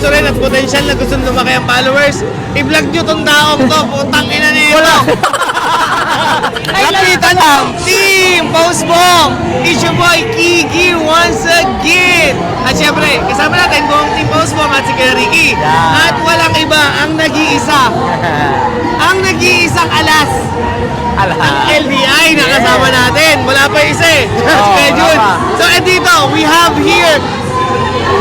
gusto rin at potential na gusto lumaki ang followers, i-vlog nyo tong taong to, putang ina nito. Lapitan ng Team Pausbong! It's your boy Kiki once again! At syempre, kasama natin buong Team Pausbong at si Kuya Ricky. At walang iba, ang nag-iisa. Ang nag-iisang alas. Ang LDI na kasama natin. Wala pa isa eh. Schedule. So, dito, we have here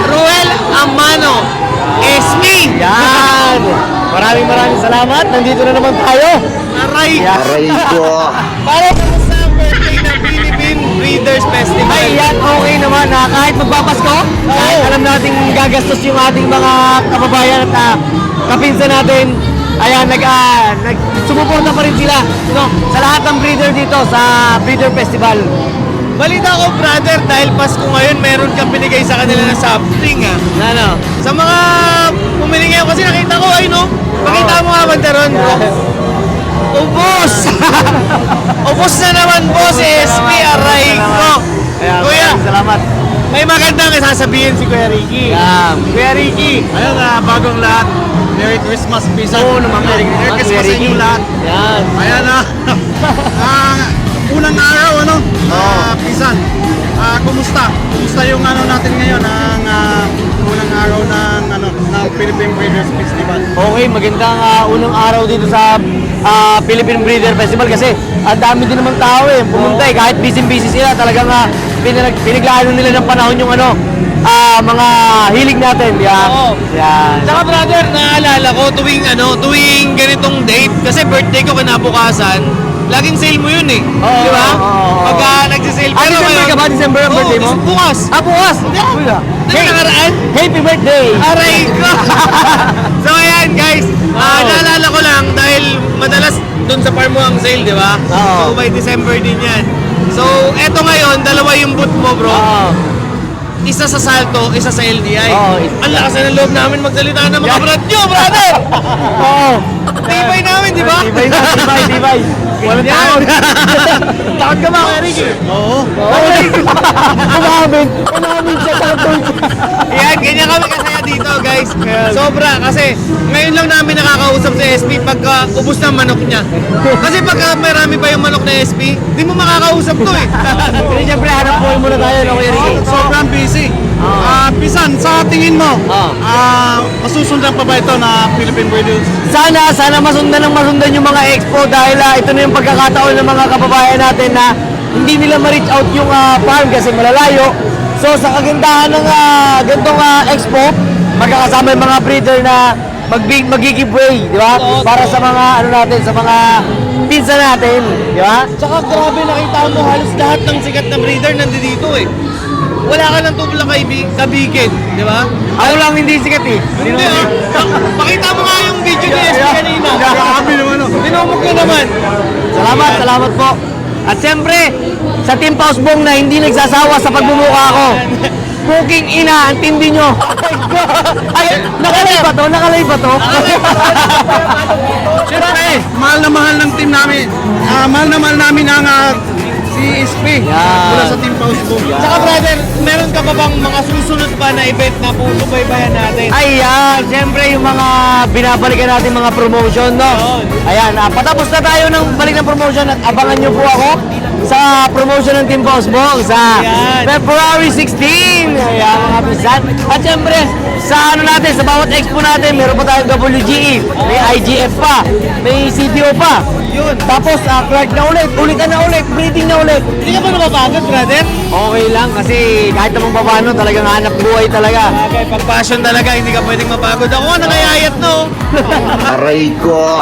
Ruel Amano. Esme. Yan! Maraming salamat. Nandito na naman tayo. Aray. Aray ko. Para sa birthday ng Philippine Breeders Festival. Ay, yan, okay naman na kahit magpapasko, kahit alam natin gagastos yung ating mga kababayan at kapinsan natin, ayan, sumuporta pa rin sila, no, sa lahat ng breeder dito sa Breeder Festival. Balita ko, brother, dahil Pasko ngayon, meron kang binigay sa kanila na something, ah. Ano? Sa mga pumili ngayon, kasi nakita ko, ay no, pakita mo nga banda ron, bro. Ubus! Ubus na naman, boss, SP, aray ko. Kuya, Salamat. may magandang sasabihin si Kuya Ricky. Yan. Kuya Ricky. Ayun na, bagong lahat. Merry Christmas, Pisan. Oo naman. Merry Christmas sa inyong lahat. Yan. Ayan na. Unang araw, ano? Pisan. Kumusta? Kumusta yung ano natin ngayon? Ang unang araw ng Philippine Breeders Festival. Okay, magandang unang araw dito sa Philippine Breeder Festival kasi ang dami din naman tao eh. Pumunta eh, kahit busy sila, talagang pinaglaan nila ng panahon yung mga hilig natin. Yan. Oo. Yan. Tsaka brother, naalala ko tuwing ganitong date, kasi birthday ko kinabukasan, laging sale mo yun eh. Oo, Di ba? oo. Pagka nagsi-sale. December ka ba? December ang birthday mo? Bukas. Bukas! Di ba nakaraan? Happy birthday! Aray ko! So ayan guys, naalala ko lang dahil madalas dun sa farm mo ang sale, di ba? Oo. So by December din yan. So eto ngayon, dalawa yung boot mo bro. Oo. Isa sa Salto, isa sa LDI. Oo. Ang lakas na ng loob namin magsalita ng mga brad nyo, brother! Oo. Tibay namin, di ba? Tibay. Walang takot. Takot ka ba, Kuya Ricky? Oo. Umamin siya takot. Yan, ganyan kami kasaya dito, guys. Sobra, kasi ngayon lang namin nakakausap si SP pagka ubos na manok niya. Kasi pagka marami pa yung manok na SP, di mo makakausap to eh. Pero siyempre, hanap buhay muna tayo, no, Kuya Ricky? Sobrang busy. Pisan, sa tingin mo, masusundan pa ba ito na Philippine Breeders? Sana masundan yung mga expo dahil ito na yung pagkakataon ng mga kababayan natin na hindi nila ma-reach out yung farm kasi malalayo. So sa kagandahan ng ganitong expo, magkakasama yung mga breeder na mag-giveaway, di ba? Para sa mga natin, sa mga pinsa natin, di ba? Tsaka grabe, nakita mo halos lahat ng sikat na breeder nandito eh. Wala ka ng tubla kabigin, di ba? Ako lang hindi sikat eh. Hindi ah. Pakita mo nga yung video ni SP kanina. Grabe naman, no? Tinumog ko naman. Salamat po. At siyempre, sa Team Pausbong na hindi nagsasawa sa pagmumukha ko. Puking ina, ang tindi nyo. Ay, nakalay ba to? Siyempre, mahal na mahal ng team namin. Mahal na mahal namin ang si SP mula sa Team Pausbong. Saka brother, meron ka pa bang mga susunod pa na event na pusubaybayan natin? Ayan, siyempre yung mga binabalikan natin mga promotion, no? Ayan, patapos na tayo ng balik ng promotion at abangan nyo po ako sa promotion ng Team Pausbong sa February 16. Ayan, mga pisan. At siyempre, sa natin, sa bawat expo natin, meron pa tayong WGE, may IGF pa, may CTO pa. Yun. Tapos, Clark na ulitan na ulit, breeding na ulit. Hindi ka ba napapagod, brother? Okay lang kasi kahit naman paano talagang hanap buhay talaga. Okay, pag passion talaga, hindi ka pwedeng mapagod. Ako nga nakayayat, no? Aray ko.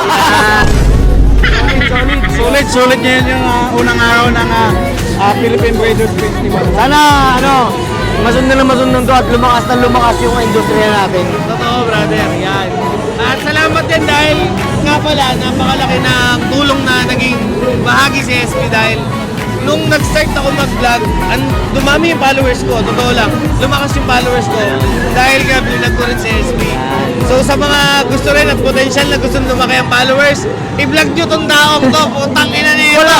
Sulit ngayon yung unang araw ng Philippine Breeders Festival. Sana masundan to at lumakas yung industriya natin. Totoo, brother. Yan. At salamat din dahil nga pala, napakalaki ng tulong na naging bahagi si SP dahil nung nag-start ako mag-vlog, dumami yung followers ko, totoo lang. Lumakas yung followers ko dahil nga binag ko rin si SP. So sa mga gusto rin at potential na gusto lumaki ang followers, i-vlog nyo tong taong to, putang ina nito.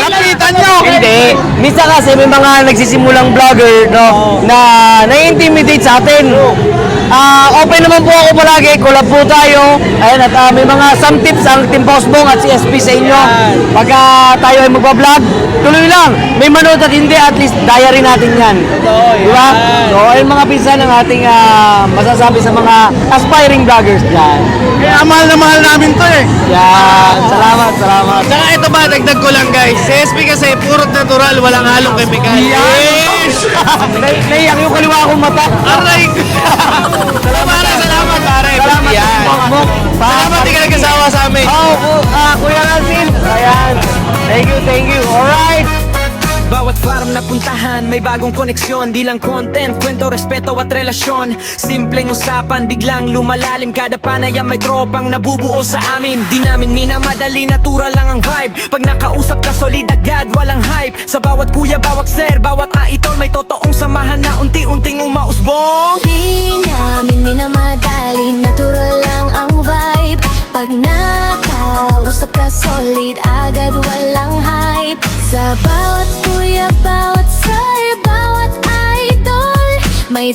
Lapitan nyo! Hindi. Minsan kasi may mga nagsisimulang vlogger, no, na nai-intimidate sa atin. Open naman po ako palagi, collab po tayo. Ayan, at may mga some tips ang Team Bossbong at si SP sa inyo. Pagka tayo ay magbablog, tuloy lang. May manood at hindi, at least diary natin yan. Di ba? So, ayun mga pinsan ang ating masasabi sa mga aspiring vloggers dyan. Kaya mahal na mahal namin to eh. Yan. Salamat, salamat. Saka ito ba, dagdag ko lang guys. Si SP kasi puro natural, walang halong chemical. Yes! Naiyak yung kaliwa akong mata. Aray ko! Salamat pare. Salamat. Yan. Salamat di ka nagkasawa sa amin. Kuya Ransin. Ayan. Thank you. Alright. Bawat farm na puntahan, may bagong koneksyon. Di lang content, kwento, respeto at relasyon. Simpleng usapan, biglang lumalalim. Kada panayam may tropang nabubuo sa amin. Di namin minamadali, natural lang ang vibe. Pag nakausap ka, solid agad, walang hype. Sa bawat kuya, bawat sir, bawat idol, may totoong samahan na unti-unting umausbong. Di namin minamadali, natural lang ang vibe. Pag nakausap ka, solid agad, walang hype. Sa bawat kuya, bawat sir, bawat idol, may